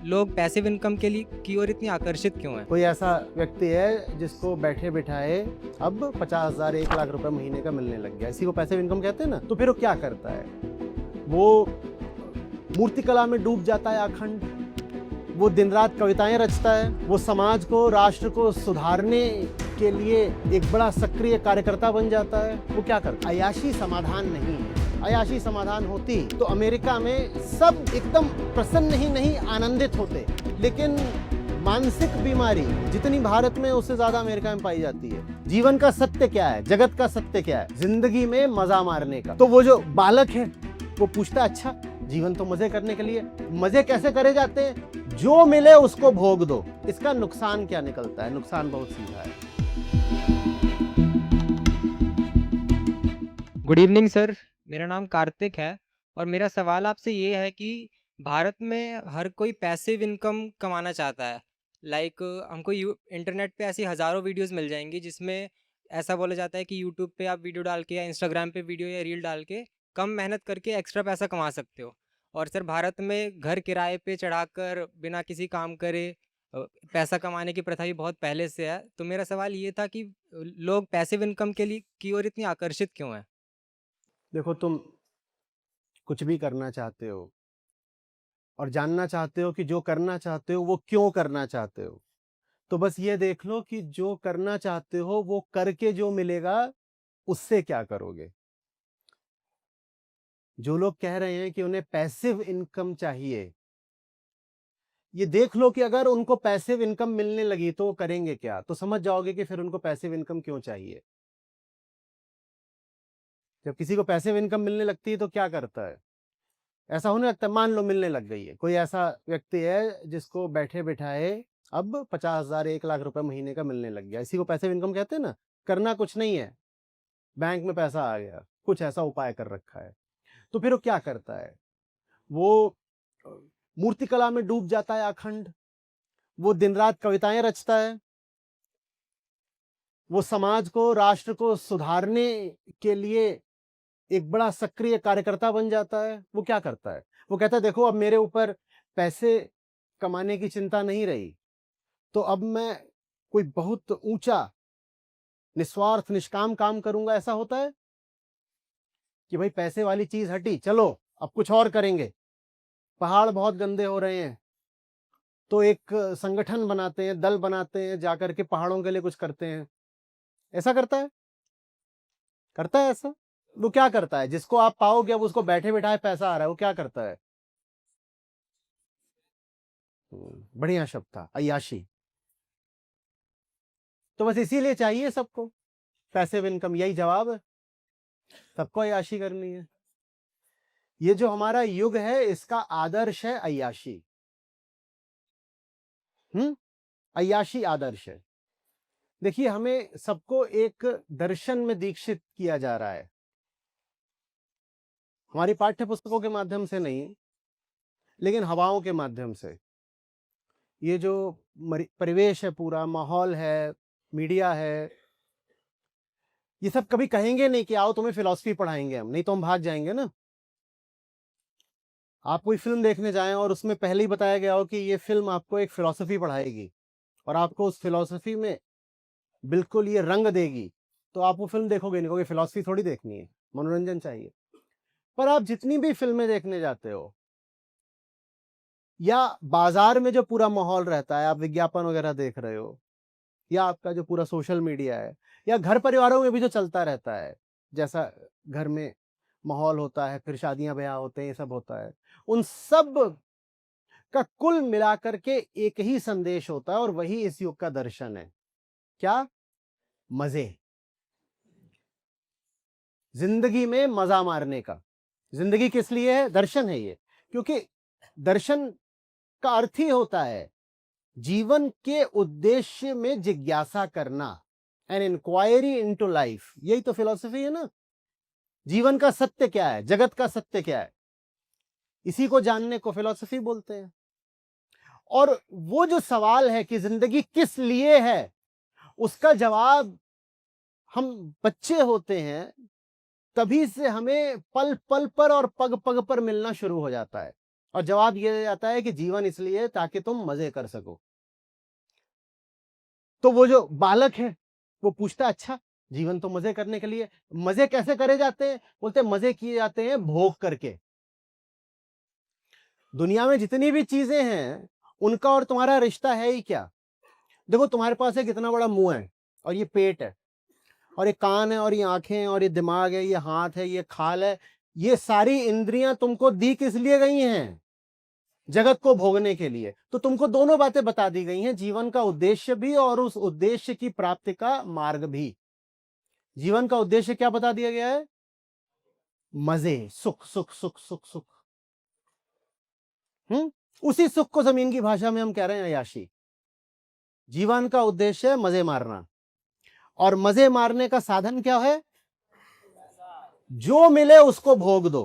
लोग passive income के लिए की ओर इतनी आकर्षित क्यों हैं? कोई ऐसा व्यक्ति है जिसको बैठे बिठाए अब 50,000 1 लाख रुपए महीने का मिलने लग गया, इसी को पैसिव इनकम कहते हैं ना। तो फिर वो क्या करता है? वो मूर्तिकला में डूब जाता है अखंड, वो दिन रात कविताएं रचता है, वो समाज को राष्ट्र को सुधारने के लिए एक बड़ा सक्रिय कार्यकर्ता बन जाता है। वो क्या करता है? अय्याशी समाधान नहीं है। अय्याशी समाधान होती तो अमेरिका में सब एकदम प्रसन्न ही नहीं आनंदित होते, लेकिन मानसिक बीमारी जितनी भारत में उससे ज्यादा अमेरिका में पाई जाती है। जीवन का सत्य क्या है? जगत का सत्य क्या है? जिंदगी में मजा मारने का। तो वो जो बालक है वो पूछता है, अच्छा जीवन तो मजे करने के लिए, मजे कैसे करे जाते हैं? जो मिले उसको भोग दो। इसका नुकसान क्या निकलता है? नुकसान बहुत सीधा है। गुड इवनिंग सर, मेरा नाम कार्तिक है और मेरा सवाल आपसे ये है कि भारत में हर कोई पैसिव इनकम कमाना चाहता है। लाइक हमको इंटरनेट पे ऐसी हज़ारों वीडियोस मिल जाएंगी जिसमें ऐसा बोला जाता है कि यूट्यूब पे आप वीडियो डाल के या इंस्टाग्राम पे वीडियो या रील डाल के कम मेहनत करके एक्स्ट्रा पैसा कमा सकते हो। और सर भारत में घर किराए पे चढ़ाकर बिना किसी काम करे अ, पैसा कमाने की प्रथा भी बहुत पहले से है। तो मेरा सवाल ये था कि लोग पैसिव इनकम के लिए की ओर इतनी आकर्षित क्यों हैं? देखो, तुम कुछ भी करना चाहते हो और जानना चाहते हो कि जो करना चाहते हो वो क्यों करना चाहते हो, तो बस ये देख लो कि जो करना चाहते हो वो करके जो मिलेगा उससे क्या करोगे। जो लोग कह रहे हैं कि उन्हें पैसिव इनकम चाहिए, ये देख लो कि अगर उनको पैसिव इनकम मिलने लगी तो वो करेंगे क्या, तो समझ जाओगे कि फिर उनको पैसिव इनकम क्यों चाहिए। जब किसी को पैसिव इनकम मिलने लगती है तो क्या करता है? ऐसा होने लगता है, मान लो मिलने लग गई है। कोई ऐसा व्यक्ति है जिसको बैठे बिठाए अब 50,000 1 लाख रुपए महीने का मिलने लग गया, इसी को पैसिव इनकम कहते हैं ना। करना कुछ नहीं है, बैंक में पैसा आ गया, कुछ ऐसा उपाय कर रखा है। तो फिर वो क्या करता है? वो अ, मूर्तिकला में डूब जाता है अखंड, वो दिन रात कविताएं रचता है, वो समाज को राष्ट्र को सुधारने के लिए एक बड़ा सक्रिय कार्यकर्ता बन जाता है। वो क्या करता है? वो कहता है, देखो अब मेरे ऊपर पैसे कमाने की चिंता नहीं रही, तो अब मैं कोई बहुत ऊंचा निस्वार्थ निष्काम काम करूंगा। ऐसा होता है कि भाई पैसे वाली चीज हटी, चलो अब कुछ और करेंगे। पहाड़ बहुत गंदे हो रहे हैं तो एक संगठन बनाते हैं, दल बनाते हैं, जाकर के पहाड़ों के लिए कुछ करते हैं। ऐसा करता है? करता है ऐसा? वो क्या करता है? जिसको आप पाओगे अब उसको बैठे बिठाए पैसा आ रहा है, वो क्या करता है? बढ़िया शब्द था, अय्याशी। तो बस इसीलिए चाहिए सबको पैसिव इनकम, यही जवाब है। सबको अय्याशी करनी है। ये जो हमारा युग है इसका आदर्श है अय्याशी। अय्याशी आदर्श है। देखिए, हमें सबको एक दर्शन में दीक्षित किया जा रहा है, हमारी पाठ्य पुस्तकों के माध्यम से नहीं, लेकिन हवाओं के माध्यम से। ये जो परिवेश है, पूरा माहौल है, मीडिया है, ये सब कभी कहेंगे नहीं कि आओ तुम्हें फिलॉसफी पढ़ाएंगे हम, नहीं तो हम भाग जाएंगे ना। आप कोई फिल्म देखने जाएं और उसमें पहले ही बताया गया हो कि ये फिल्म आपको एक फिलॉसफी पढ़ाएगी और आपको उस फिलॉसफी में बिल्कुल ये रंग देगी, तो आप वो फिल्म देखोगे नहीं, कहोगे फिलॉसफी थोड़ी देखनी है, मनोरंजन चाहिए। पर आप जितनी भी फिल्में देखने जाते हो या बाजार में जो पूरा माहौल रहता है, आप विज्ञापन वगैरह देख रहे हो, या आपका जो पूरा सोशल मीडिया है, या घर परिवारों में भी जो चलता रहता है, जैसा घर में माहौल होता है, फिर शादियां ब्याह होते हैं, ये सब होता है, उन सब का कुल मिलाकर के एक ही संदेश होता है और वही इस युग का दर्शन है। क्या? मजे। जिंदगी में मजा मारने का। जिंदगी किस लिए है? दर्शन है ये। क्योंकि दर्शन का अर्थ ही होता है जीवन के उद्देश्य में जिज्ञासा करना, एन इंक्वायरी इनटू लाइफ। यही तो फिलॉसफी है ना। जीवन का सत्य क्या है? जगत का सत्य क्या है? इसी को जानने को फिलॉसफी बोलते हैं। और वो जो सवाल है कि जिंदगी किस लिए है, उसका जवाब हम बच्चे होते हैं तभी से हमें पल पल पर और पग पग पर मिलना शुरू हो जाता है। और जवाब ये आता है कि जीवन इसलिए ताकि तुम मजे कर सको। तो वो जो बालक है वो पूछता, अच्छा जीवन तो मजे करने के लिए, मजे कैसे करे जाते हैं? बोलते मजे किए जाते हैं भोग करके। दुनिया में जितनी भी चीजें हैं उनका और तुम्हारा रिश्ता है ही क्या? देखो तुम्हारे पास एक इतना बड़ा मुंह है और ये पेट है और ये कान है और ये आंखें हैं और ये दिमाग है, ये हाथ है, ये खाल है। ये सारी इंद्रियां तुमको दी किस लिए गई हैं? जगत को भोगने के लिए। तो तुमको दोनों बातें बता दी गई हैं, जीवन का उद्देश्य भी और उस उद्देश्य की प्राप्ति का मार्ग भी। जीवन का उद्देश्य क्या बता दिया गया है? मजे, सुख सुख सुख सुख सुख। उसी सुख को जमीन की भाषा में हम कह रहे हैं अय्याशी। जीवन का उद्देश्य है मजे मारना, और मजे मारने का साधन क्या है? जो मिले उसको भोग दो।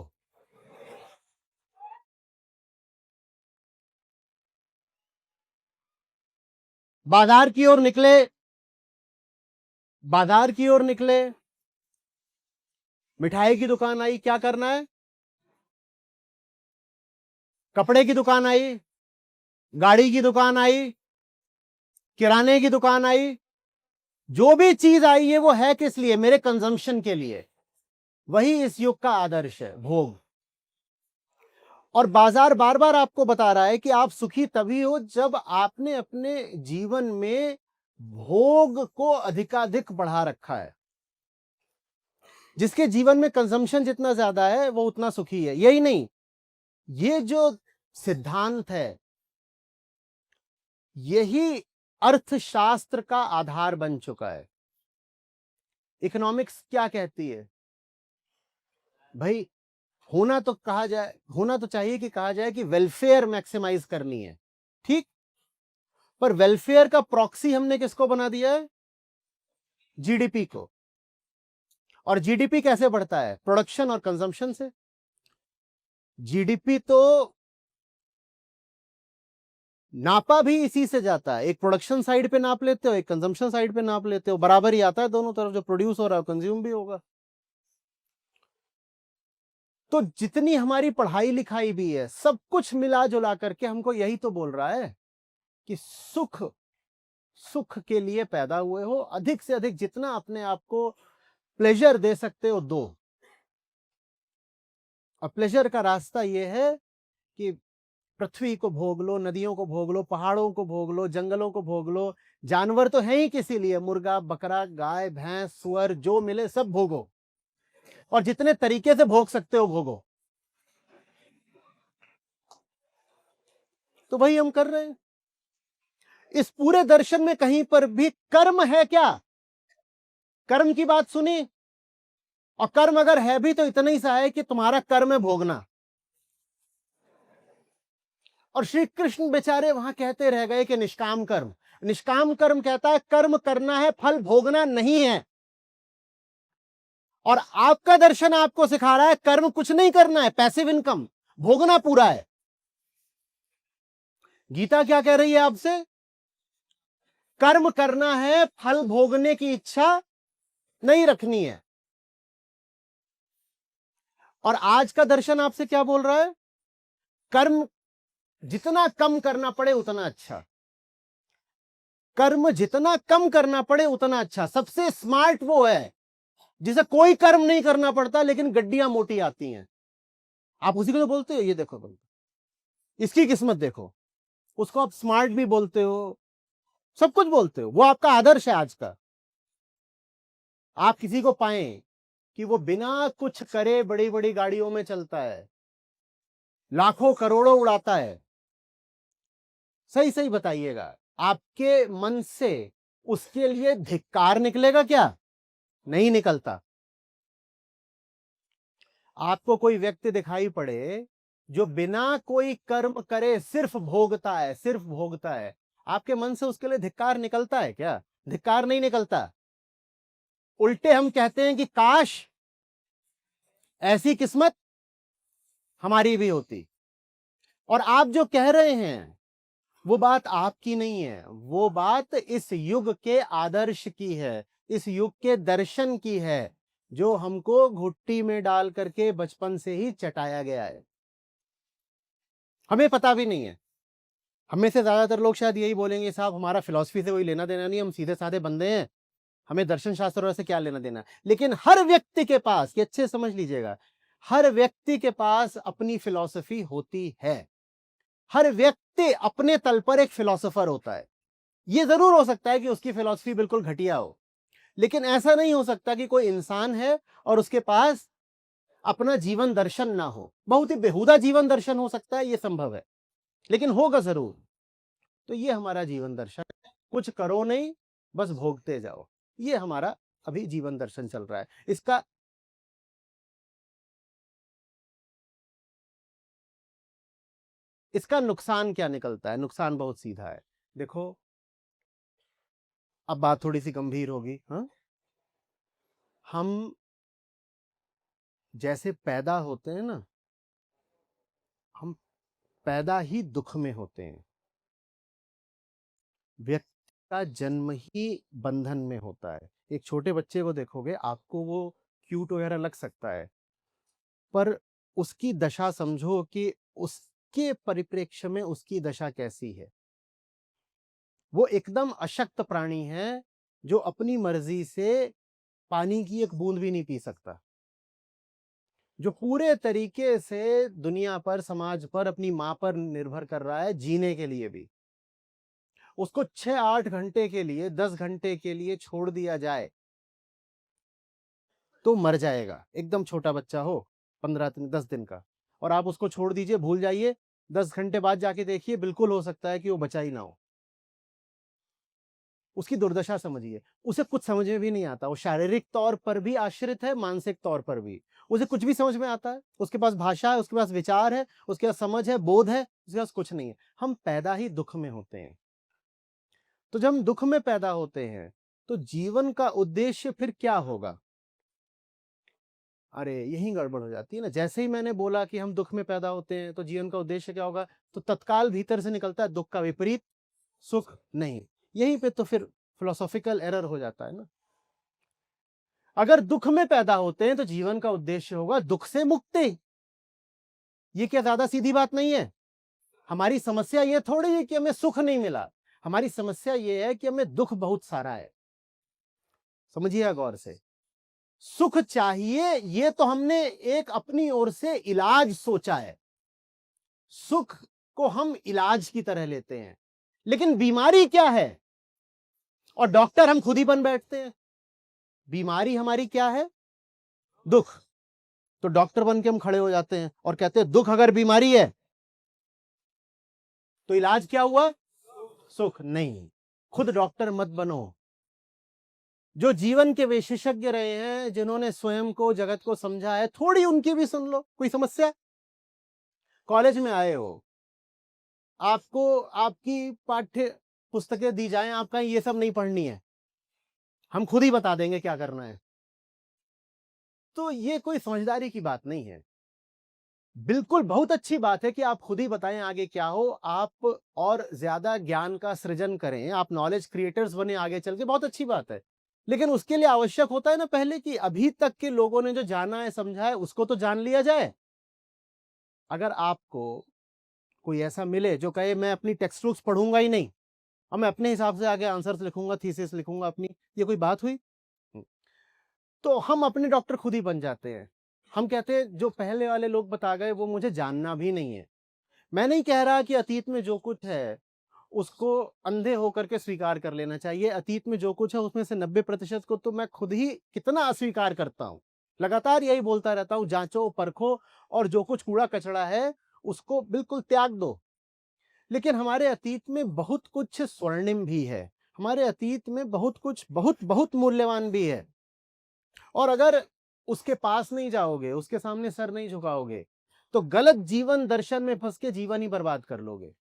बाजार की ओर निकले, बाजार की ओर निकले, मिठाई की दुकान आई, क्या करना है? कपड़े की दुकान आई, गाड़ी की दुकान आई, किराने की दुकान आई, जो भी चीज आई है वो है किस लिए? मेरे कंजम्पशन के लिए। वही इस युग का आदर्श है, भोग। और बाजार बार बार आपको बता रहा है कि आप सुखी तभी हो जब आपने अपने जीवन में भोग को अधिकाधिक बढ़ा रखा है। जिसके जीवन में कंजम्पशन जितना ज्यादा है वो उतना सुखी है। यही नहीं, ये जो सिद्धांत है यही अर्थशास्त्र का आधार बन चुका है। इकोनॉमिक्स क्या कहती है? भाई होना तो कहा जाए, होना तो चाहिए कि कहा जाए कि वेलफेयर मैक्सिमाइज करनी है, ठीक। पर वेलफेयर का प्रॉक्सी हमने किसको बना दिया है? जीडीपी को। और जीडीपी कैसे बढ़ता है? प्रोडक्शन और कंजम्पशन से। जीडीपी तो नापा भी इसी से जाता है, एक प्रोडक्शन साइड पे नाप लेते हो, एक कंजम्पशन साइड पे नाप लेते हो, बराबर ही आता है दोनों तरफ, जो प्रोड्यूस हो रहा है कंज्यूम भी होगा। तो जितनी हमारी पढ़ाई लिखाई भी है, सब कुछ मिला जुला करके हमको यही तो बोल रहा है कि सुख, सुख के लिए पैदा हुए हो, अधिक से अधिक जितना अपने आप को प्लेजर दे सकते हो दो। और प्लेजर का रास्ता यह है कि पृथ्वी को भोग लो, नदियों को भोग लो, पहाड़ों को भोग लो, जंगलों को भोग लो। जानवर तो है ही किसी लिए, मुर्गा, बकरा, गाय, भैंस, सुअर, जो मिले सब भोगो, और जितने तरीके से भोग सकते हो भोगो। तो वही हम कर रहे हैं। इस पूरे दर्शन में कहीं पर भी कर्म है क्या? कर्म की बात सुनी? और कर्म अगर है भी तो इतना ही सा है कि तुम्हारा कर्म है भोगना। और श्री कृष्ण बेचारे वहां कहते रह गए कि निष्काम कर्म। निष्काम कर्म कहता है कर्म करना है, फल भोगना नहीं है। और आपका दर्शन आपको सिखा रहा है कर्म कुछ नहीं करना है, पैसिव इनकम, भोगना पूरा है। गीता क्या कह रही है आपसे? कर्म करना है, फल भोगने की इच्छा नहीं रखनी है। और आज का दर्शन आपसे क्या बोल रहा है? कर्म जितना कम करना पड़े उतना अच्छा, कर्म जितना कम करना पड़े उतना अच्छा। सबसे स्मार्ट वो है जिसे कोई कर्म नहीं करना पड़ता लेकिन गड्डियां मोटी आती हैं। आप उसी को तो बोलते हो, ये देखो बोलते, इसकी किस्मत देखो, उसको आप स्मार्ट भी बोलते हो, सब कुछ बोलते हो। वो आपका आदर्श है आज का। आप किसी को पाए कि वो बिना कुछ करे बड़ी बड़ी गाड़ियों में चलता है, लाखों करोड़ों उड़ाता है, सही सही बताइएगा, आपके मन से उसके लिए धिक्कार निकलेगा क्या? नहीं निकलता। आपको कोई व्यक्ति दिखाई पड़े जो बिना कोई कर्म करे सिर्फ भोगता है, सिर्फ भोगता है, आपके मन से उसके लिए धिक्कार निकलता है क्या? धिक्कार नहीं निकलता। उल्टे हम कहते हैं कि काश ऐसी किस्मत हमारी भी होती। और आप जो कह रहे हैं वो बात आपकी नहीं है, वो बात इस युग के आदर्श की है, इस युग के दर्शन की है, जो हमको घुट्टी में डाल करके बचपन से ही चटाया गया है। हमें पता भी नहीं है। हमें से ज्यादातर लोग शायद यही बोलेंगे, साहब हमारा फिलॉसफी से कोई लेना देना नहीं, हम सीधे साधे बंदे हैं, हमें दर्शन शास्त्रों से क्या लेना देना। लेकिन हर व्यक्ति के पास, ये अच्छे से समझ लीजिएगा, हर व्यक्ति के पास अपनी फिलॉसफी होती है। हर व्यक्ति अपने तल पर एक फिलॉसफर होता है। ये जरूर हो सकता है कि उसकी फिलॉसफी बिल्कुल घटिया हो, लेकिन ऐसा नहीं हो सकता कि कोई इंसान है और उसके पास अपना जीवन दर्शन ना हो। बहुत ही बेहुदा जीवन दर्शन हो सकता है, ये संभव है, लेकिन होगा जरूर। तो ये हमारा जीवन दर्शन है, कुछ करो नहीं, बस भोगते जाओ। ये हमारा अभी जीवन दर्शन चल रहा है। इसका नुकसान क्या निकलता है? नुकसान बहुत सीधा है। देखो, अब बात थोड़ी सी गंभीर होगी। हाँ, हम जैसे पैदा होते हैं ना, हम पैदा ही दुख में होते हैं। व्यक्ति का जन्म ही बंधन में होता है। एक छोटे बच्चे को देखोगे, आपको वो क्यूट वगैरह लग सकता है, पर उसकी दशा समझो कि उसके परिप्रेक्ष्य में उसकी दशा कैसी है। वो एकदम अशक्त प्राणी है जो अपनी मर्जी से पानी की एक बूंद भी नहीं पी सकता, जो पूरे तरीके से दुनिया पर, समाज पर, अपनी मां पर निर्भर कर रहा है जीने के लिए भी। उसको 6-8 घंटे के लिए, 10 घंटे के लिए छोड़ दिया जाए तो मर जाएगा। एकदम छोटा बच्चा हो, 15 दिन, 10 दिन का, और आप उसको छोड़ दीजिए, भूल जाइए, 10 घंटे बाद जाके देखिए, बिल्कुल हो सकता है कि वो बचा ही ना हो। उसकी दुर्दशा समझिए। उसे कुछ समझ में भी नहीं आता। वो शारीरिक तौर पर भी आश्रित है, मानसिक तौर पर भी। उसे कुछ भी समझ में आता है, उसके पास भाषा है, उसके पास विचार है, उसके पास समझ है, बोध है, उसके पास कुछ नहीं है। हम पैदा ही दुख में होते हैं। तो जब हम दुख में पैदा होते हैं तो जीवन का उद्देश्य फिर क्या होगा? अरे यही गड़बड़ हो जाती है ना। जैसे ही मैंने बोला कि हम दुख में पैदा होते हैं तो जीवन का उद्देश्य क्या होगा, तो तत्काल भीतर से निकलता है दुख का विपरीत सुख नहीं। यहीं पे तो फिर फिलोसॉफिकल एरर हो जाता है ना। अगर दुख में पैदा होते हैं तो जीवन का उद्देश्य होगा दुख से मुक्ति। ये क्या ज्यादा सीधी बात नहीं है? हमारी समस्या ये थोड़ी है कि हमें सुख नहीं मिला, हमारी समस्या ये है कि हमें दुख बहुत सारा है। समझिएगा गौर से। सुख चाहिए, ये तो हमने एक अपनी ओर से इलाज सोचा है। सुख को हम इलाज की तरह लेते हैं, लेकिन बीमारी क्या है? और डॉक्टर हम खुद ही बन बैठते हैं। बीमारी हमारी क्या है? दुख। तो डॉक्टर बन के हम खड़े हो जाते हैं और कहते हैं दुख अगर बीमारी है तो इलाज क्या हुआ? सुख। नहीं, खुद डॉक्टर मत बनो। जो जीवन के विशेषज्ञ रहे हैं, जिन्होंने स्वयं को, जगत को समझा है, थोड़ी उनकी भी सुन लो। कोई समस्या? कॉलेज में आए हो, आपको आपकी पाठ्य पुस्तकें दी जाएं, आपका ये सब नहीं पढ़नी है, हम खुद ही बता देंगे क्या करना है। तो ये कोई समझदारी की बात नहीं है। बिल्कुल बहुत अच्छी बात है कि आप खुद ही बताएं आगे क्या हो, आप और ज्यादा ज्ञान का सृजन करें, आप नॉलेज क्रिएटर्स बने आगे चल के, बहुत अच्छी बात है। लेकिन उसके लिए आवश्यक होता है ना पहले कि अभी तक के लोगों ने जो जाना है, समझा है, उसको तो जान लिया जाए। अगर आपको कोई ऐसा मिले जो कहे मैं अपनी टेक्स्ट बुक्स पढ़ूंगा ही नहीं और मैं अपने हिसाब से आगे आंसर्स लिखूंगा, थीसिस लिखूंगा अपनी, ये कोई बात हुई? तो हम अपने डॉक्टर खुद ही बन जाते हैं। हम कहते हैं जो पहले वाले लोग बता गए वो मुझे जानना भी नहीं है। मैं नहीं कह रहा कि अतीत में जो कुछ है उसको अंधे होकर के स्वीकार कर लेना चाहिए। अतीत में जो कुछ है उसमें से 90% को तो मैं खुद ही कितना अस्वीकार करता हूं। लगातार यही बोलता रहता हूं, जांचो, परखो, और जो कुछ कूड़ा कचरा है उसको बिल्कुल त्याग दो। लेकिन हमारे अतीत में बहुत कुछ स्वर्णिम भी है, हमारे अतीत में बहुत कुछ बहुत बहुत मूल्यवान भी है। और अगर उसके पास नहीं जाओगे, उसके सामने सर नहीं झुकाओगे, तो गलत जीवन दर्शन में फंस के जीवन ही बर्बाद कर लोगे।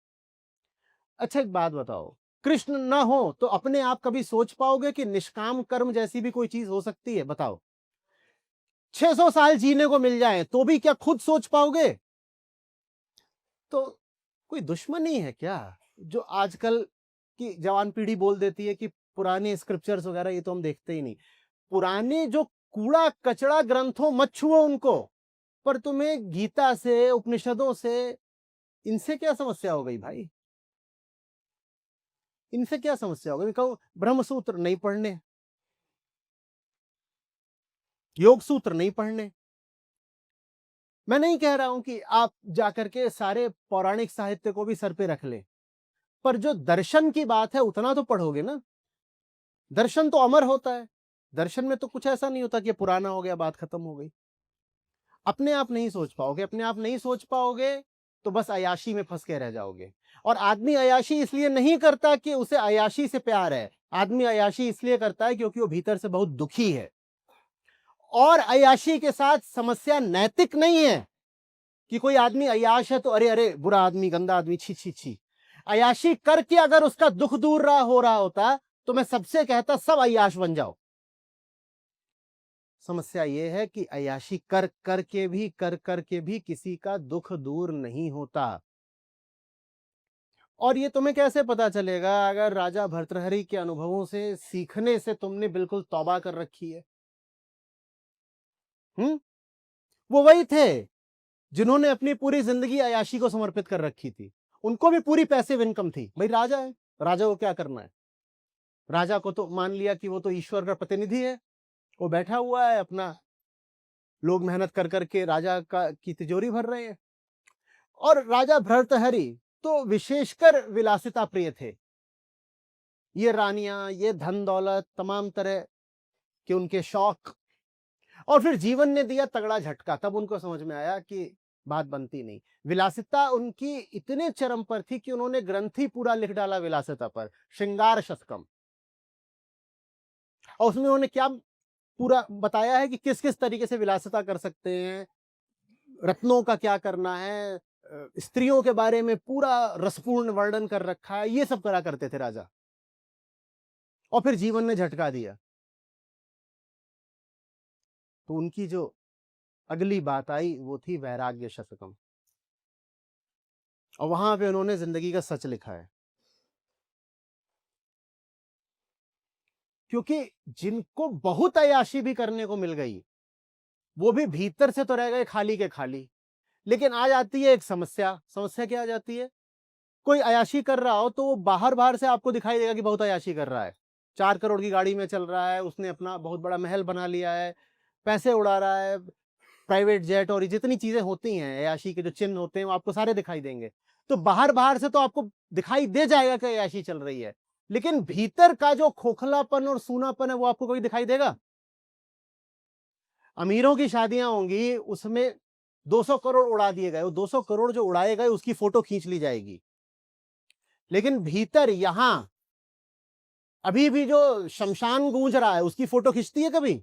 अच्छा एक बात बताओ, कृष्ण ना हो तो अपने आप कभी सोच पाओगे कि निष्काम कर्म जैसी भी कोई चीज हो सकती है? बताओ। 600 साल जीने को मिल जाए तो भी क्या खुद सोच पाओगे? तो कोई दुश्मनी है क्या जो आजकल की जवान पीढ़ी बोल देती है कि पुराने स्क्रिप्चर्स वगैरह ये तो हम देखते ही नहीं? पुराने जो कूड़ा कचड़ा ग्रंथों मत छुओ उनको, पर तुम्हें गीता से, उपनिषदों से इनसे क्या समस्या हो गई भाई? इनसे क्या समस्या हो गई? मैं कहूँ ब्रह्मसूत्र नहीं पढ़ने, योग सूत्र नहीं पढ़ने। मैं नहीं कह रहा हूं कि आप जाकर के सारे पौराणिक साहित्य को भी सर पे रख ले, पर जो दर्शन की बात है उतना तो पढ़ोगे ना। दर्शन तो अमर होता है। दर्शन में तो कुछ ऐसा नहीं होता कि पुराना हो गया, बात खत्म हो गई। अपने आप नहीं सोच पाओगे, अपने आप नहीं सोच पाओगे तो बस अय्याशी में फंस के रह जाओगे। और आदमी अय्याशी इसलिए नहीं करता कि उसे अय्याशी से प्यार है। आदमी अय्याशी इसलिए करता है क्योंकि वो भीतर से बहुत दुखी है। और अय्याशी के साथ समस्या नैतिक नहीं है कि कोई आदमी अय्याश है तो अरे अरे बुरा आदमी, गंदा आदमी, छी छी छी। अय्याशी करके अगर उसका दुख दूर हो रहा होता तो मैं सबसे कहता सब अय्याश बन जाओ। समस्या यह है कि अय्याशी कर करके भी किसी का दुख दूर नहीं होता। और ये तुम्हें कैसे पता चलेगा? अगर राजा भर्तृहरि के अनुभवों से सीखने से तुमने बिल्कुल तौबा कर रखी है। वो वही थे जिन्होंने अपनी पूरी जिंदगी अय्याशी को समर्पित कर रखी थी। उनको भी पूरी पैसिव इनकम थी। भाई राजा है, राजा को क्या करना है? राजा को तो मान लिया कि वो तो ईश्वर का प्रतिनिधि है, वो बैठा हुआ है अपना, लोग मेहनत कर करके राजा का की तिजोरी भर रहे हैं। और राजा भर्तृहरि तो विशेषकर विलासिता प्रिय थे। ये रानियां, ये धन दौलत, तमाम तरह के उनके शौक। और फिर जीवन ने दिया तगड़ा झटका, तब उनको समझ में आया कि बात बनती नहीं। विलासिता उनकी इतने चरम पर थी कि उन्होंने ग्रंथ ही पूरा लिख डाला विलासिता पर, श्रृंगार शतकम। और उसमें उन्होंने क्या पूरा बताया है कि किस किस तरीके से विलासिता कर सकते हैं, रत्नों का क्या करना है, स्त्रियों के बारे में पूरा रसपूर्ण वर्णन कर रखा है। ये सब करा करते थे राजा। और फिर जीवन ने झटका दिया तो उनकी जो अगली बात आई वो थी वैराग्य शतकम। और वहां पे उन्होंने जिंदगी का सच लिखा है। क्योंकि जिनको बहुत अय्याशी भी करने को मिल गई, वो भी भीतर से तो रह गए खाली के खाली। लेकिन आ जाती है एक समस्या। समस्या क्या आ जाती है? कोई अय्याशी कर रहा हो तो वो बाहर बाहर से आपको दिखाई देगा कि बहुत अय्याशी कर रहा है। 4 करोड़ की गाड़ी में चल रहा है, उसने अपना बहुत बड़ा महल बना लिया है, पैसे उड़ा रहा है, प्राइवेट जेट और जितनी चीजें होती हैं अय्याशी के जो चिन्ह होते हैं वो आपको सारे दिखाई देंगे। तो बाहर बाहर से तो आपको दिखाई दे जाएगा कि अय्याशी चल रही है, लेकिन भीतर का जो खोखलापन और सूनापन है वो आपको कभी दिखाई देगा? अमीरों की शादियां होंगी, उसमें 200 करोड़ उड़ा दिए गए, वो 200 करोड़ जो उड़ाए गए उसकी फोटो खींच ली जाएगी। लेकिन भीतर यहां अभी भी जो शमशान गूंज रहा है उसकी फोटो खींचती है कभी?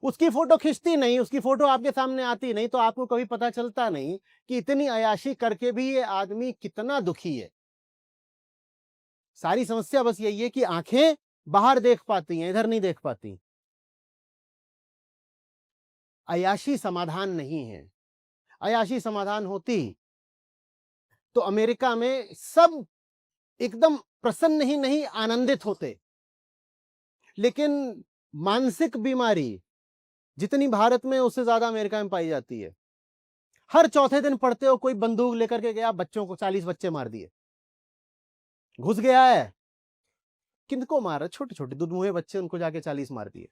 उसकी फोटो खींचती नहीं, उसकी फोटो आपके सामने आती नहीं, तो आपको कभी पता चलता नहीं कि इतनी अय्याशी करके भी ये आदमी कितना दुखी है। सारी समस्या बस यही है कि आंखें बाहर देख पाती हैं, इधर नहीं देख पाती। अय्याशी समाधान नहीं है। अय्याशी समाधान होती तो अमेरिका में सब एकदम प्रसन्न ही नहीं आनंदित होते। लेकिन मानसिक बीमारी जितनी भारत में उससे ज्यादा अमेरिका में पाई जाती है। हर चौथे दिन पढ़ते हो कोई बंदूक लेकर के गया, बच्चों को 40 बच्चे मार दिए, घुस गया है। किनको मार रहा? छोटे छोटे दुधमुहे बच्चे, उनको जाके 40 मार दिए।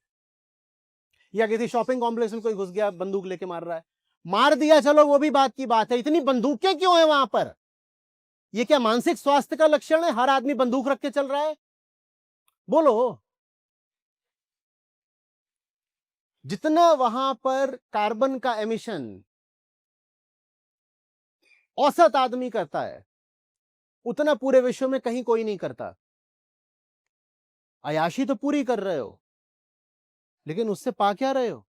या किसी शॉपिंग कॉम्प्लेक्स में कोई घुस गया, बंदूक लेके मार रहा है, मार दिया, चलो वो भी बात की बात है। इतनी बंदूकें क्यों है वहां पर? ये क्या मानसिक स्वास्थ्य का लक्षण है? हर आदमी बंदूक रख के चल रहा है? बोलो। जितना वहां पर कार्बन का एमिशन औसत आदमी करता है उतना पूरे विश्व में कहीं कोई नहीं करता। अय्याशी तो पूरी कर रहे हो, लेकिन उससे पा क्या रहे हो?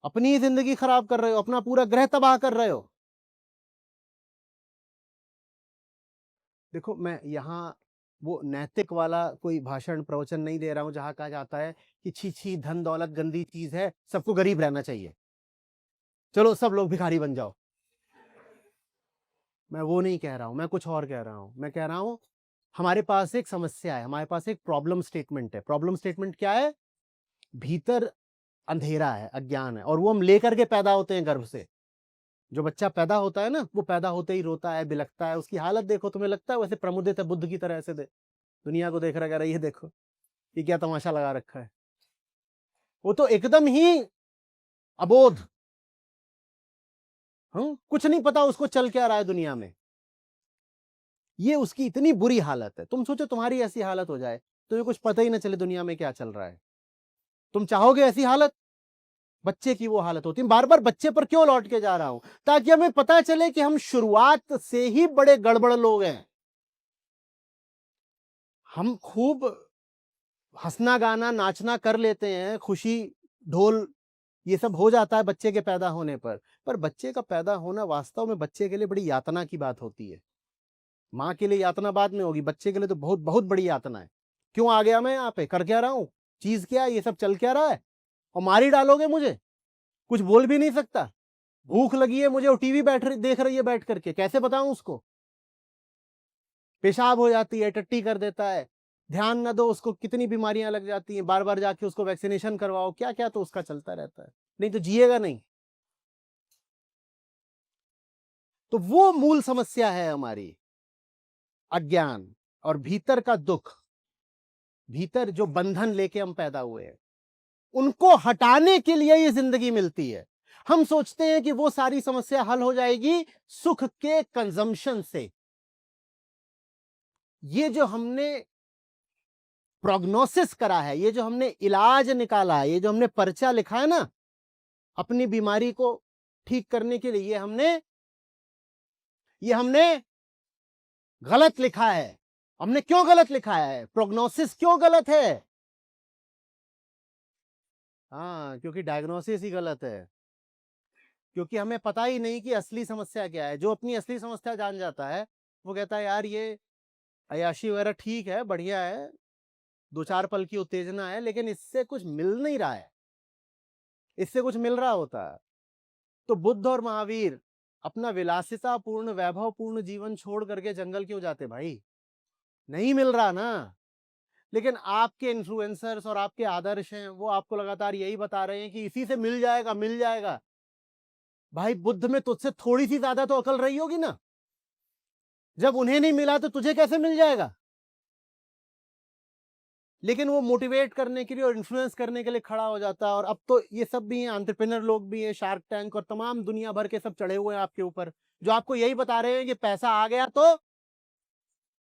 अपनी ही जिंदगी खराब कर रहे हो, अपना पूरा ग्रह तबाह कर रहे हो। देखो, मैं यहां वो नैतिक वाला कोई भाषण प्रवचन नहीं दे रहा हूं जहां कहा जाता है कि छी छी धन दौलत गंदी चीज है, सबको गरीब रहना चाहिए, चलो सब लोग भिखारी बन जाओ। मैं वो नहीं कह रहा हूं, मैं कुछ और कह रहा हूं। मैं कह रहा हूं हमारे पास एक समस्या है, हमारे पास एक प्रॉब्लम स्टेटमेंट है। प्रॉब्लम स्टेटमेंट क्या है? भीतर अंधेरा है, अज्ञान है, और वो हम लेकर के पैदा होते हैं गर्भ से। जो बच्चा पैदा होता है ना, वो पैदा होते ही रोता है, बिलखता है, उसकी हालत देखो, तुम्हें लगता है वैसे प्रमुदित है बुद्ध की तरह, ऐसे दुनिया को देख रहा है, कह रहा है ये देखो, ये क्या तमाशा लगा रखा है। वो तो एकदम ही अबोध, कुछ नहीं पता उसको चल क्या रहा है दुनिया में। ये उसकी इतनी बुरी हालत है। तुम सोचो तुम्हारी ऐसी हालत हो जाए, तुम्हें कुछ पता ही ना चले दुनिया में क्या चल रहा है, तुम चाहोगे ऐसी हालत? बच्चे की वो हालत होती है। बार बार बच्चे पर क्यों लौट के जा रहा हूं? ताकि हमें पता चले कि हम शुरुआत से ही बड़े गड़बड़ लोग हैं। हम खूब हंसना गाना नाचना कर लेते हैं, खुशी ढोल ये सब हो जाता है बच्चे के पैदा होने पर बच्चे का पैदा होना वास्तव में बच्चे के लिए बड़ी यातना की बात होती है। माँ के लिए यातना बाद में होगी, बच्चे के लिए तो बहुत बहुत बड़ी यातना है। क्यों आ गया मैं यहाँ पे, कर क्या रहा हूँ, चीज क्या है, ये सब चल क्या रहा है, और मार ही डालोगे मुझे, कुछ बोल भी नहीं सकता, भूख लगी है मुझे और टीवी देख रही है बैठ करके, कैसे बताऊं उसको, पेशाब हो जाती है, टट्टी कर देता है, ध्यान न दो उसको कितनी बीमारियां लग जाती हैं, बार बार जाके उसको वैक्सीनेशन करवाओ, क्या क्या तो उसका चलता रहता है, नहीं तो जिएगा नहीं। तो वो मूल समस्या है हमारी, अज्ञान और भीतर का दुख, भीतर जो बंधन लेके हम पैदा हुए हैं, उनको हटाने के लिए ये जिंदगी मिलती है। हम सोचते हैं कि वो सारी समस्या हल हो जाएगी सुख के कंजम्पशन से। ये जो हमने प्रोग्नोसिस करा है, ये जो हमने इलाज निकाला है, ये जो हमने पर्चा लिखा है ना अपनी बीमारी को ठीक करने के लिए, ये हमने गलत लिखा है। हमने क्यों गलत लिखा है, प्रोग्नोसिस क्यों गलत है? हाँ, क्योंकि डायग्नोसिस ही गलत है, क्योंकि हमें पता ही नहीं कि असली समस्या क्या है। जो अपनी असली समस्या जान जाता है वो कहता है यार ये अय्याशी वगैरह ठीक है, बढ़िया है, दो चार पल की उत्तेजना है, लेकिन इससे कुछ मिल नहीं रहा है, इससे कुछ मिल रहा होता है। तो बुद्ध और महावीर अपना विलासिता पूर्ण वैभव पूर्ण जीवन छोड़ करके जंगल क्यों जाते भाई? नहीं मिल रहा ना। लेकिन आपके इन्फ्लुएंसर्स और आपके आदर्श हैं, वो आपको लगातार यही बता रहे हैं कि इसी से मिल जाएगा मिल जाएगा। भाई बुद्ध में तुझसे थोड़ी सी ज्यादा तो अकल रही होगी ना, जब उन्हें नहीं मिला तो तुझे कैसे मिल जाएगा? लेकिन वो मोटिवेट करने के लिए और इन्फ्लुएंस करने के लिए खड़ा हो जाता है। और अब तो ये सब भी हैं, एंटरप्रेन्योर लोग भी हैं, शार्क टैंक और तमाम दुनिया भर के सब चढ़े हुए हैं आपके ऊपर, जो आपको यही बता रहे हैं कि पैसा आ गया तो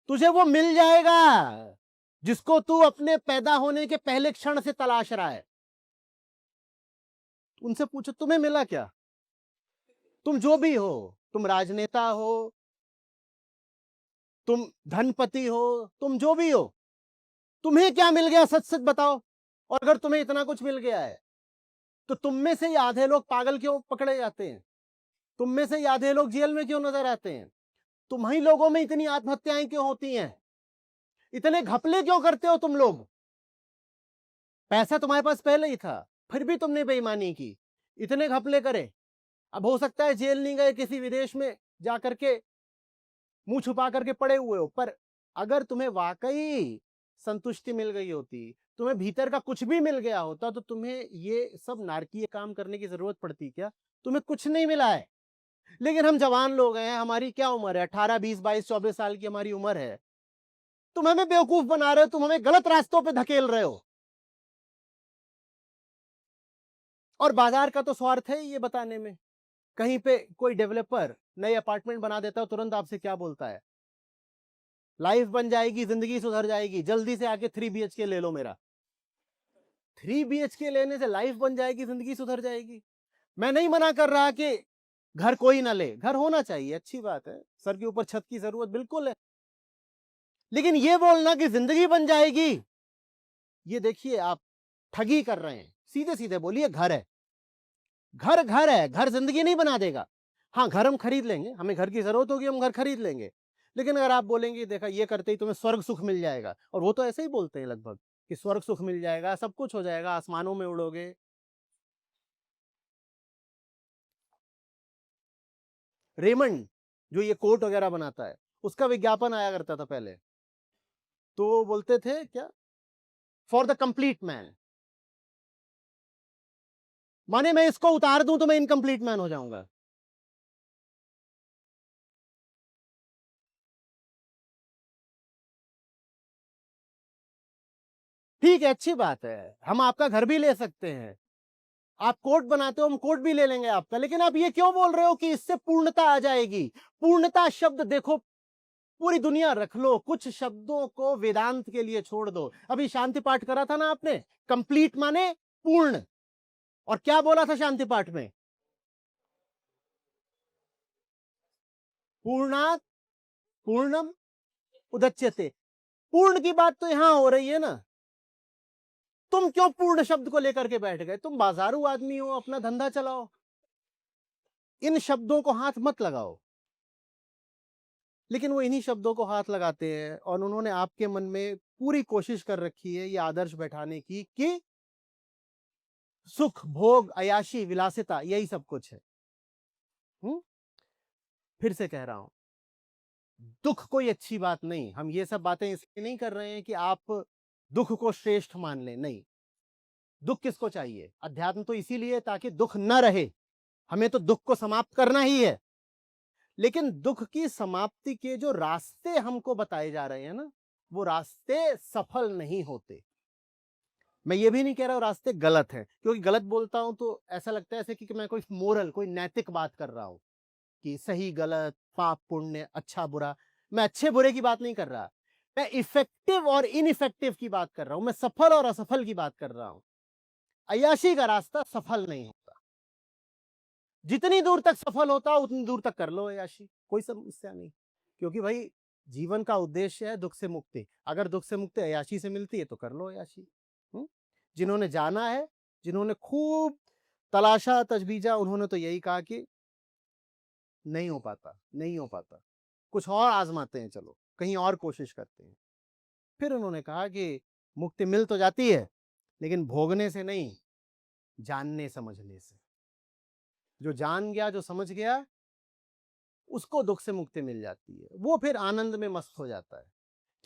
तुझे वो मिल जाएगा जिसको तू अपने पैदा होने के पहले क्षण से तलाश रहा है। उनसे पूछो तुम्हें मिला क्या? तुम जो भी हो, तुम राजनेता हो, तुम धनपति हो, तुम जो भी हो, तुम्हें क्या मिल गया, सच सच बताओ। और अगर तुम्हें इतना कुछ मिल गया है तो तुम में से ही आधे लोग पागल क्यों पकड़े जाते हैं? तुम में से ही आधे लोग जेल में क्यों नजर आते हैं? तुम्ही लोगों में इतनी आत्महत्याएं क्यों होती हैं? इतने घपले क्यों करते हो तुम लोग? पैसा तुम्हारे पास पहले ही था, फिर भी तुमने बेईमानी की, इतने घपले करे। अब हो सकता है जेल नहीं गए, किसी विदेश में जाकर के मुंह छुपा करके पड़े हुए हो, पर अगर तुम्हें वाकई संतुष्टि मिल गई होती, तुम्हें भीतर का कुछ भी मिल गया होता, तो तुम्हें ये सब नारकीय काम करने की जरूरत पड़ती क्या? तुम्हें कुछ नहीं मिला है। लेकिन हम जवान लोग हैं, हमारी क्या उम्र है, 18 20 22 24 साल की हमारी उम्र है, तुम हमें बेवकूफ बना रहे हो, तुम हमें गलत रास्तों पे धकेल रहे हो। और बाजार का तो स्वार्थ है ये बताने में। कहीं पे कोई डेवलपर नई अपार्टमेंट बना देता है, तुरंत आपसे क्या बोलता है, लाइफ बन जाएगी, जिंदगी सुधर जाएगी, जल्दी से आके 3 BHK ले लो मेरा। 3 BHK लेने से लाइफ बन जाएगी, जिंदगी सुधर जाएगी? मैं नहीं मना कर रहा कि घर कोई ना ले, घर होना चाहिए, अच्छी बात है, सर के ऊपर छत की जरूरत बिल्कुल है, लेकिन ये बोलना कि जिंदगी बन जाएगी, ये देखिए आप ठगी कर रहे हैं। सीधे सीधे बोलिए, घर है, घर घर है, घर जिंदगी नहीं बना देगा। हाँ, घर हम खरीद लेंगे, हमें घर की जरूरत होगी, हम घर खरीद लेंगे। लेकिन अगर आप बोलेंगे देखा ये करते ही तुम्हें स्वर्ग सुख मिल जाएगा, और वो तो ऐसे ही बोलते हैं लगभग कि स्वर्ग सुख मिल जाएगा, सब कुछ हो जाएगा, आसमानों में उड़ोगे। रेमंड जो ये कोट वगैरह बनाता है, उसका विज्ञापन आया करता था पहले, तो वो बोलते थे क्या, फॉर द कंप्लीट मैन, माने मैं इसको उतार दूं तो मैं इनकम्प्लीट मैन हो जाऊंगा। ठीक है, अच्छी बात है, हम आपका घर भी ले सकते हैं, आप कोर्ट बनाते हो, हम कोर्ट भी ले लेंगे आपका, लेकिन आप ये क्यों बोल रहे हो कि इससे पूर्णता आ जाएगी? पूर्णता शब्द देखो, पूरी दुनिया रख लो, कुछ शब्दों को वेदांत के लिए छोड़ दो। अभी शांति पाठ करा था ना आपने, कंप्लीट माने पूर्ण, और क्या बोला था शांति पाठ में? पूर्णात पूर्णम उदच्यते। पूर्ण की बात तो यहां हो रही है ना। तुम क्यों पूर्ण शब्द को लेकर के बैठ गए? तुम बाजारू आदमी हो, अपना धंधा चलाओ, इन शब्दों को हाथ मत लगाओ। लेकिन वो इन्हीं शब्दों को हाथ लगाते हैं, और उन्होंने आपके मन में पूरी कोशिश कर रखी है ये आदर्श बैठाने की कि सुख, भोग, अयाशी, विलासिता यही सब कुछ है। फिर से कह रहा हूं, दुख कोई अच्छी बात नहीं। हम ये सब बातें इसलिए नहीं कर रहे हैं कि आप दुख को श्रेष्ठ मान लें, नहीं। दुख किसको चाहिए? अध्यात्म तो इसीलिए ताकि दुख न रहे, हमें तो दुख को समाप्त करना ही है। लेकिन दुख की समाप्ति के जो रास्ते हमको बताए जा रहे हैं ना, वो रास्ते सफल नहीं होते। मैं ये भी नहीं कह रहा हूं रास्ते गलत हैं, क्योंकि गलत बोलता हूं तो ऐसा लगता है ऐसे कि मैं कोई मोरल, कोई नैतिक बात कर रहा हूं कि सही गलत, पाप पुण्य, अच्छा बुरा। मैं अच्छे बुरे की बात नहीं कर रहा, मैं इफेक्टिव और इनइफेक्टिव की बात कर रहा हूं, मैं सफल और असफल की बात कर रहा हूं। अय्याशी का रास्ता सफल नहीं होता। जितनी दूर तक सफल होता उतनी दूर तक कर लो अय्याशी, कोई समस्या नहीं। क्योंकि भाई जीवन का उद्देश्य है दुख से मुक्ति। अगर दुख से मुक्ति अय्याशी से मिलती है तो कर लो अय्याशी। जिन्होंने जाना है, जिन्होंने खूब तलाशा तजबीजा, उन्होंने तो यही कहा कि नहीं हो पाता, नहीं हो पाता, कुछ और आजमाते हैं, चलो कहीं और कोशिश करते हैं। फिर उन्होंने कहा कि मुक्ति मिल तो जाती है, लेकिन भोगने से नहीं, जानने समझने से। जो जान गया, जो समझ गया, उसको दुख से मुक्ति मिल जाती है, वो फिर आनंद में मस्त हो जाता है।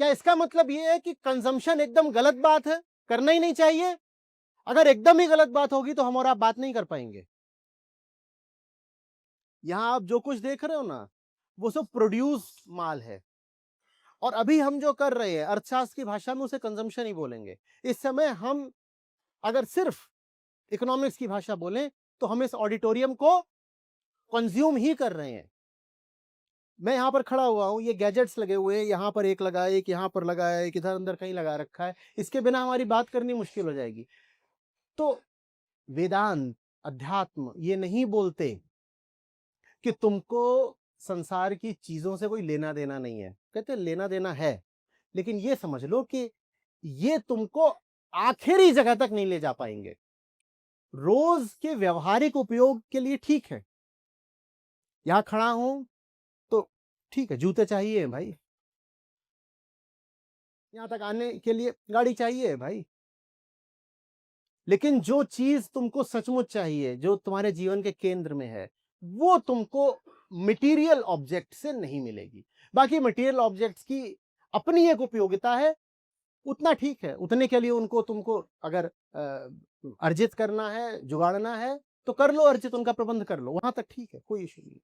क्या इसका मतलब ये है कि कंजम्पशन एकदम गलत बात है, करना ही नहीं चाहिए? अगर एकदम ही गलत बात होगी तो हम और आप बात नहीं कर पाएंगे। यहां आप जो कुछ देख रहे हो ना, वो सब प्रोड्यूस माल है, और अभी हम जो कर रहे हैं अर्थशास्त्र की भाषा में उसे कंजम्पशन ही बोलेंगे। इस समय हम अगर सिर्फ इकोनॉमिक्स की भाषा बोलें तो हम इस ऑडिटोरियम को कंज्यूम ही कर रहे हैं। मैं यहां पर खड़ा हुआ हूं, ये गैजेट्स लगे हुए हैं, यहां पर एक लगा है, एक यहां पर लगा है, एक इधर अंदर कहीं लगा रखा है, इसके बिना हमारी बात करनी मुश्किल हो जाएगी। तो वेदांत, अध्यात्म ये नहीं बोलते कि तुमको संसार की चीजों से कोई लेना देना नहीं है। कहते लेना देना है, लेकिन ये समझ लो कि ये तुमको आखिरी जगह तक नहीं ले जा पाएंगे। रोज के व्यवहारिक उपयोग के लिए ठीक है, यहां खड़ा हूं तो ठीक है, जूते चाहिए भाई, यहां तक आने के लिए गाड़ी चाहिए भाई। लेकिन जो चीज तुमको सचमुच चाहिए, जो तुम्हारे जीवन के केंद्र में है, वो तुमको मटेरियल ऑब्जेक्ट से नहीं मिलेगी। बाकी मटेरियल ऑब्जेक्ट्स की अपनी एक उपयोगिता है, उतना ठीक है, उतने के लिए उनको तुमको अगर अर्जित करना है, जुगाड़ना है तो कर लो, अर्जित उनका प्रबंध कर लो, वहां तक ठीक है, कोई इशू नहीं।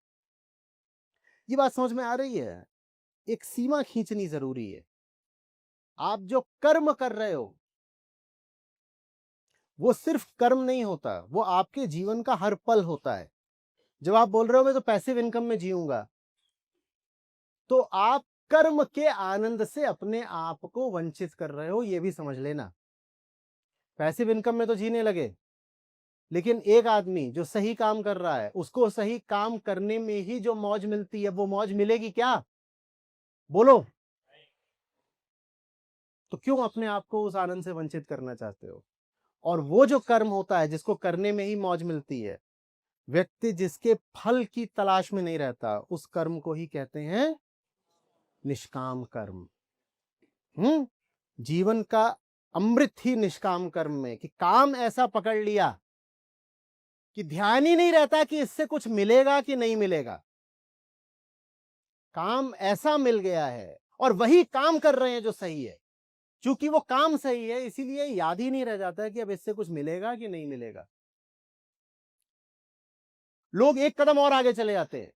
ये बात समझ में आ रही है? एक सीमा खींचनी जरूरी है। आप जो कर्म कर रहे हो वो सिर्फ कर्म नहीं होता, वो आपके जीवन का हर पल होता है। जब आप बोल रहे हो मैं तो पैसिव इनकम में जीऊंगा, तो आप कर्म के आनंद से अपने आप को वंचित कर रहे हो, ये भी समझ लेना। पैसिव इनकम में तो जीने लगे, लेकिन एक आदमी जो सही काम कर रहा है, उसको सही काम करने में ही जो मौज मिलती है, वो मौज मिलेगी क्या? बोलो। तो क्यों अपने आप को उस आनंद से वंचित करना चाहते हो? और वो जो कर्म होता है जिसको करने में ही मौज मिलती है, व्यक्ति जिसके फल की तलाश में नहीं रहता, उस कर्म को ही कहते हैं निष्काम कर्म। जीवन का अमृत ही निष्काम कर्म में, कि काम ऐसा पकड़ लिया कि ध्यान ही नहीं रहता कि इससे कुछ मिलेगा कि नहीं मिलेगा। काम ऐसा मिल गया है और वही काम कर रहे हैं जो सही है। क्योंकि वो काम सही है, इसीलिए याद ही नहीं रह जाता कि अब इससे कुछ मिलेगा कि नहीं मिलेगा। लोग एक कदम और आगे चले जाते हैं,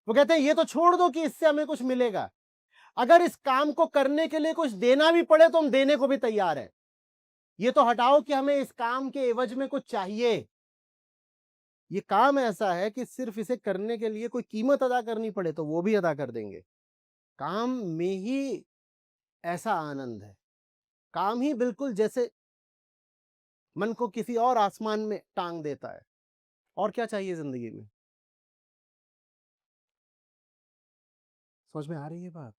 वो कहते हैं ये तो छोड़ दो कि इससे हमें कुछ मिलेगा। अगर इस काम को करने के लिए कुछ देना भी पड़े तो हम देने को भी तैयार है। ये तो हटाओ कि हमें इस काम के एवज में कुछ चाहिए। ये काम ऐसा है कि सिर्फ इसे करने के लिए कोई कीमत अदा करनी पड़े तो वो भी अदा कर देंगे। काम में ही ऐसा आनंद है। काम ही बिल्कुल जैसे मन को किसी और आसमान में टांग देता है। और क्या चाहिए जिंदगी में? समझ में आ रही है बात?